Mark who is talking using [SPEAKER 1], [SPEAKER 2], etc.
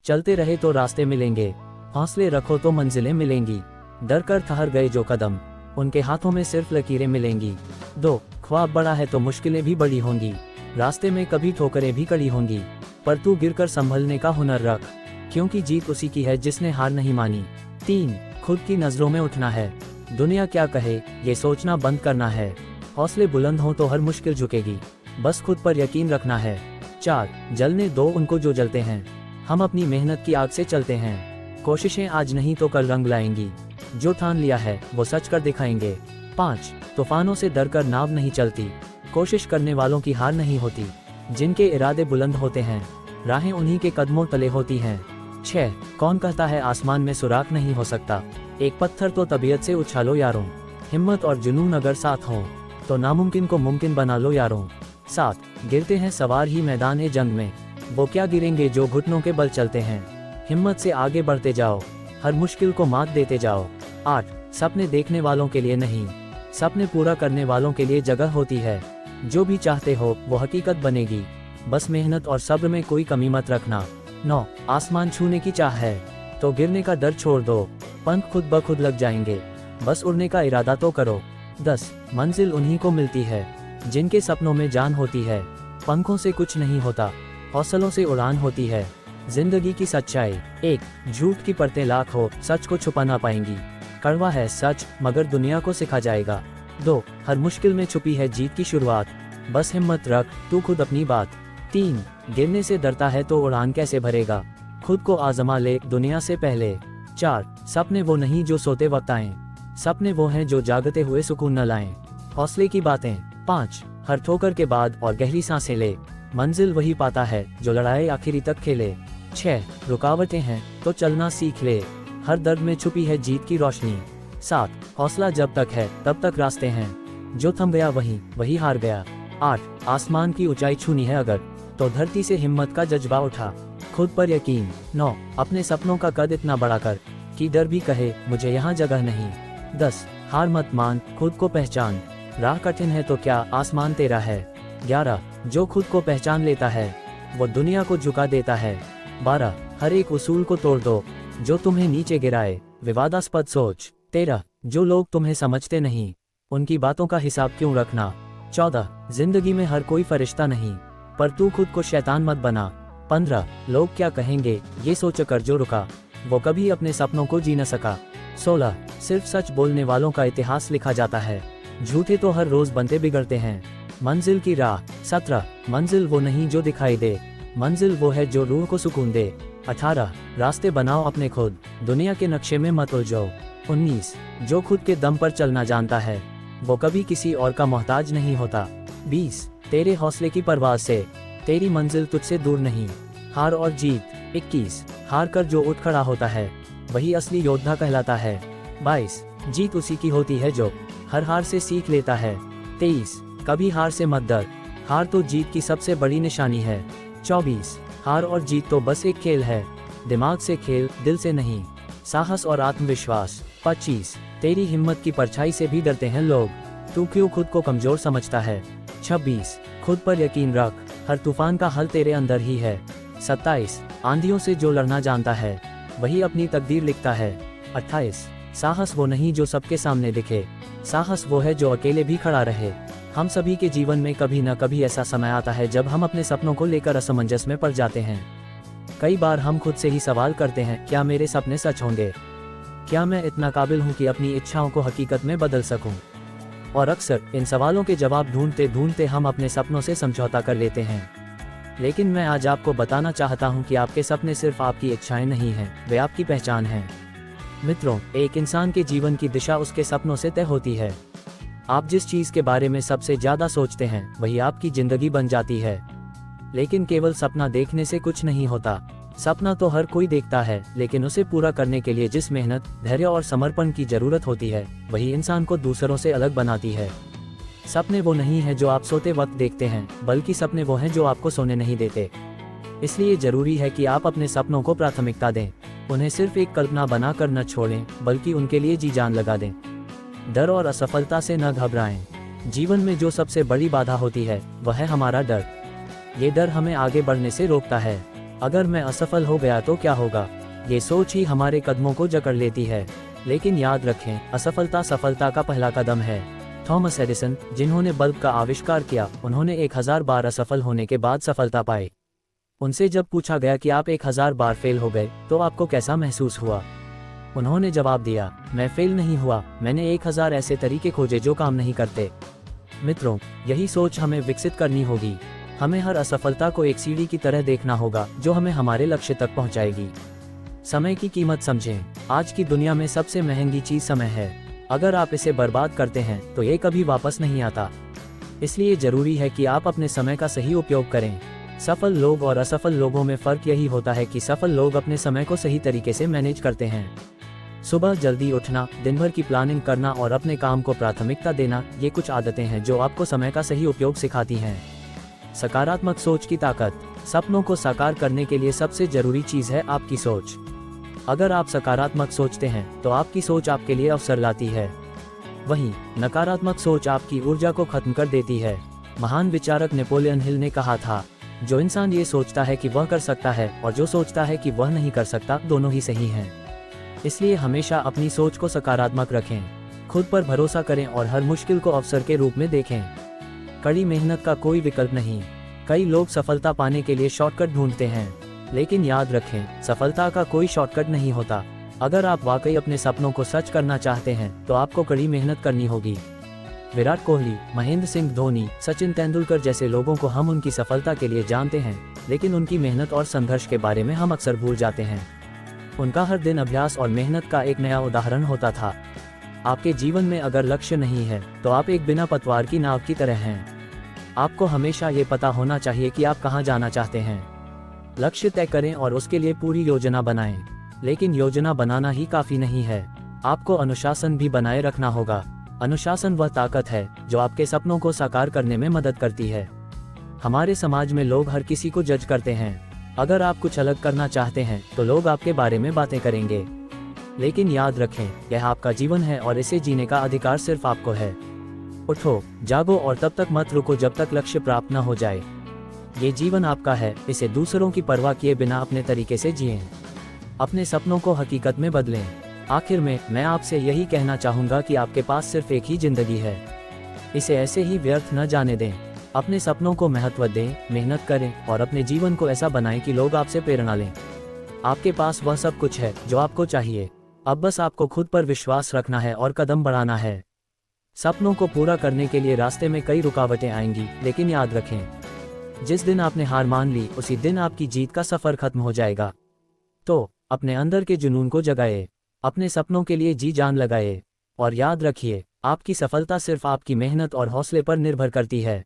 [SPEAKER 1] चलते रहे तो रास्ते मिलेंगे, हौसले रखो तो मंजिलें मिलेंगी। डर कर ठहर गए जो कदम, उनके हाथों में सिर्फ लकीरें मिलेंगी। 2. ख्वाब बड़ा है तो मुश्किलें भी बड़ी होंगी, रास्ते में कभी ठोकरें भी कड़ी होंगी, पर तू गिरकर संभलने का हुनर रख, क्योंकि जीत उसी की है जिसने हार नहीं मानी। 3. खुद की नजरों में उठना है, दुनिया क्या कहे ये सोचना बंद करना है। हौसले बुलंद हों तो हर मुश्किल झुकेगी, बस खुद पर यकीन रखना है। 4. जलने दो उनको जो जलते हैं, हम अपनी मेहनत की आग से चलते हैं। कोशिशें आज नहीं तो कल रंग लाएंगी, जो ठान लिया है वो सच कर दिखाएंगे। 5. तूफानों से डरकर नाव नहीं चलती, कोशिश करने वालों की हार नहीं होती, जिनके इरादे बुलंद होते हैं राहें उन्हीं के कदमों तले होती हैं। 6. कौन कहता है आसमान में सुराख नहीं हो सकता, एक पत्थर तो तबीयत से उछालो यारों, हिम्मत और जुनून अगर साथ हो तो नामुमकिन को मुमकिन बना लो यारों। 7. गिरते हैं सवार ही मैदान ए जंग में, वो क्या गिरेंगे जो घुटनों के बल चलते हैं, हिम्मत से आगे बढ़ते जाओ, हर मुश्किल को मात देते जाओ। 8. सपने देखने वालों के लिए नहीं, सपने पूरा करने वालों के लिए जगह होती है, जो भी चाहते हो वो हकीकत बनेगी, बस मेहनत और सब्र में कोई कमी मत रखना। 9. आसमान छूने की चाह है तो गिरने का डर छोड़ दो, पंख खुद ब खुद लग जाएंगे, बस उड़ने का इरादा तो करो। 10. मंजिल उन्हीं को मिलती है जिनके सपनों में जान होती है, पंखों से कुछ नहीं होता, हौसलों से उड़ान होती है। जिंदगी की सच्चाई 1. झूठ की परतें लाख हो सच को छुपा ना पाएंगी, कड़वा है सच मगर दुनिया को सिखा जाएगा। 2. हर मुश्किल में छुपी है जीत की शुरुआत, बस हिम्मत रख तू खुद अपनी बात। 3. गिरने से डरता है तो उड़ान कैसे भरेगा, खुद को आजमा ले दुनिया से पहले। 4. सपने वो नहीं जो सोते वक्त आएं, सपने वो हैं जो जागते हुए सुकून न लाएं, हौसले की बातें। 5. हर ठोकर के बाद और गहरी सांसें ले, मंजिल वही पाता है जो लड़ाई आखिरी तक खेले। 6. रुकावटें हैं तो चलना सीख ले, हर दर्द में छुपी है जीत की रोशनी। 7. हौसला जब तक है तब तक रास्ते हैं, जो थम गया वही हार गया। 8. आसमान की ऊंचाई छूनी है अगर तो धरती से हिम्मत का जज्बा उठा, खुद पर यकीन। 9. अपने सपनों का कद इतना बड़ा कर कि डर भी कहे मुझे यहाँ जगह नहीं। 10. हार मत मान खुद को पहचान, राह कठिन है तो क्या आसमान तेरा है। 11. जो खुद को पहचान लेता है वो दुनिया को झुका देता है। 12. हर एक उसूल को तोड़ दो जो तुम्हें नीचे गिराए, विवादास्पद सोच। 13. जो लोग तुम्हें समझते नहीं उनकी बातों का हिसाब क्यों रखना। 14. जिंदगी में हर कोई फरिश्ता नहीं, पर तू खुद को शैतान मत बना। 15. लोग क्या कहेंगे ये सोचकर जो रुका वो कभी अपने सपनों को जी न सका। 16. सिर्फ सच बोलने वालों का इतिहास लिखा जाता है, झूठे तो हर रोज बनते बिगड़ते हैं। मंजिल की राह। 17. मंजिल वो नहीं जो दिखाई दे, मंजिल वो है जो रूह को सुकून दे। 18. रास्ते बनाओ अपने खुद, दुनिया के नक्शे में मत उलझो। 19. जो खुद के दम पर चलना जानता है वो कभी किसी और का मोहताज नहीं होता। 20. तेरे हौसले की परवाज से तेरी मंजिल तुझसे दूर नहीं, हार और जीत। 21. हार कर जो उठ खड़ा होता है वही असली योद्धा कहलाता है। 22. जीत उसी की होती है जो हर हार से सीख लेता है। 23. कभी हार से मत डर, हार तो जीत की सबसे बड़ी निशानी है। 24. हार और जीत तो बस एक खेल है, दिमाग से खेल दिल से नहीं, साहस और आत्मविश्वास। 25. तेरी हिम्मत की परछाई से भी डरते हैं लोग, तू क्यों खुद को कमजोर समझता है। 26. खुद पर यकीन रख, हर तूफान का हल तेरे अंदर ही है। 27. आंधियों से जो लड़ना जानता है वही अपनी तकदीर लिखता है। 28. साहस वो नहीं जो सबके सामने दिखे, साहस वो है जो अकेले भी खड़ा रहे। हम सभी के जीवन में कभी न कभी ऐसा समय आता है जब हम अपने सपनों को लेकर असमंजस में पड़ जाते हैं। कई बार हम खुद से ही सवाल करते हैं, क्या मेरे सपने सच होंगे, क्या मैं इतना काबिल हूँ कि अपनी इच्छाओं को हकीकत में बदल सकूं। और अक्सर इन सवालों के जवाब ढूंढते ढूंढते हम अपने सपनों से समझौता कर लेते हैं। लेकिन मैं आज आपको बताना चाहता हूं कि आपके सपने सिर्फ आपकी इच्छाएं नहीं हैं, वे आपकी पहचान हैं। मित्रों, एक इंसान के जीवन की दिशा उसके सपनों से तय होती है। आप जिस चीज के बारे में सबसे ज्यादा सोचते हैं वही आपकी जिंदगी बन जाती है। लेकिन केवल सपना देखने से कुछ नहीं होता, सपना तो हर कोई देखता है, लेकिन उसे पूरा करने के लिए जिस मेहनत, धैर्य और समर्पण की जरूरत होती है वही इंसान को दूसरों से अलग बनाती है। सपने वो नहीं है जो आप सोते वक्त देखते हैं, बल्कि सपने वो हैं जो आपको सोने नहीं देते। इसलिए जरूरी है कि आप अपने सपनों को प्राथमिकता दें, उन्हें सिर्फ एक कल्पना बनाकर न छोड़ें, बल्कि उनके लिए जी जान लगा दें। डर और असफलता से न घबराएं। जीवन में जो सबसे बड़ी बाधा होती है वह है हमारा डर। ये डर हमें आगे बढ़ने से रोकता है। अगर मैं असफल हो गया तो क्या होगा, ये सोच ही हमारे कदमों को जकड़ लेती है। लेकिन याद रखें, असफलता सफलता का पहला कदम है। थॉमस एडिसन, जिन्होंने बल्ब का आविष्कार किया, उन्होंने 1000 बार असफल होने के बाद सफलता पाई। उनसे जब पूछा गया कि आप 1000 बार फेल हो गए तो आपको कैसा महसूस हुआ, उन्होंने जवाब दिया, मैं फेल नहीं हुआ, मैंने 1000 ऐसे तरीके खोजे जो काम नहीं करते। मित्रों, यही सोच हमें विकसित करनी होगी। हमें हर असफलता को एक सीढ़ी की तरह देखना होगा जो हमें हमारे लक्ष्य तक पहुंचाएगी। समय की कीमत समझें। आज की दुनिया में सबसे महंगी चीज समय है। अगर आप इसे बर्बाद करते हैं तो ये कभी वापस नहीं आता। इसलिए जरूरी है कि आप अपने समय का सही उपयोग करें। सफल लोग और असफल लोगों में फर्क यही होता है कि सफल लोग अपने समय को सही तरीके से मैनेज करते हैं। सुबह जल्दी उठना, दिन भर की प्लानिंग करना और अपने काम को प्राथमिकता देना, ये कुछ आदतें हैं जो आपको समय का सही उपयोग सिखाती हैं। सकारात्मक सोच की ताकत। सपनों को साकार करने के लिए सबसे जरूरी चीज है आपकी सोच। अगर आप सकारात्मक सोचते हैं तो आपकी सोच आपके लिए अवसर लाती है। वहीं नकारात्मक सोच आपकी ऊर्जा को खत्म कर देती है। महान विचारक नेपोलियन हिल ने कहा था, जो इंसान ये सोचता है कि वह कर सकता है और जो सोचता है कि वह नहीं कर सकता, दोनों ही सही हैं। इसलिए हमेशा अपनी सोच को सकारात्मक रखें, खुद पर भरोसा करें और हर मुश्किल को अवसर के रूप में देखें। कड़ी मेहनत का कोई विकल्प नहीं। कई लोग सफलता पाने के लिए शॉर्टकट ढूंढते हैं, लेकिन याद रखें, सफलता का कोई शॉर्टकट नहीं होता। अगर आप वाकई अपने सपनों को सच करना चाहते हैं तो आपको कड़ी मेहनत करनी होगी। विराट कोहली, महेंद्र सिंह धोनी, सचिन तेंदुलकर जैसे लोगों को हम उनकी सफलता के लिए जानते हैं, लेकिन उनकी मेहनत और संघर्ष के बारे में हम अक्सर भूल जाते हैं। उनका हर दिन अभ्यास और मेहनत का एक नया उदाहरण होता था। आपके जीवन में अगर लक्ष्य नहीं है तो आप एक बिना पतवार की नाव की तरह हैं। आपको हमेशा ये पता होना चाहिए कि आप कहाँ जाना चाहते हैं। लक्ष्य तय करें और उसके लिए पूरी योजना बनाएं। लेकिन योजना बनाना ही काफी नहीं है, आपको अनुशासन भी बनाए रखना होगा। अनुशासन वह ताकत है जो आपके सपनों को साकार करने में मदद करती है। हमारे समाज में लोग हर किसी को जज करते हैं। अगर आप कुछ अलग करना चाहते हैं तो लोग आपके बारे में बातें करेंगे। लेकिन याद रखें, यह आपका जीवन है और इसे जीने का अधिकार सिर्फ आपको है। उठो, जागो और तब तक मत रुको जब तक लक्ष्य प्राप्त न हो जाए। ये जीवन आपका है, इसे दूसरों की परवाह किए बिना अपने तरीके से जिएं। अपने सपनों को हकीकत में बदलें। आखिर में मैं आपसे यही कहना चाहूँगा कि आपके पास सिर्फ एक ही जिंदगी है, इसे ऐसे ही व्यर्थ न जाने दें। अपने सपनों को महत्व दें, मेहनत करें और अपने जीवन को ऐसा बनाएं कि लोग आपसे प्रेरणा लें। आपके पास वह सब कुछ है जो आपको चाहिए। अब बस आपको खुद पर विश्वास रखना है और कदम बढ़ाना है। सपनों को पूरा करने के लिए रास्ते में कई रुकावटें आएंगी, लेकिन याद रखें, जिस दिन आपने हार मान ली उसी दिन आपकी जीत का सफर खत्म हो जाएगा। तो अपने अंदर के जुनून को जगाए, अपने सपनों के लिए जी जान लगाए और याद रखिए, आपकी सफलता सिर्फ आपकी मेहनत और हौसले पर निर्भर करती है।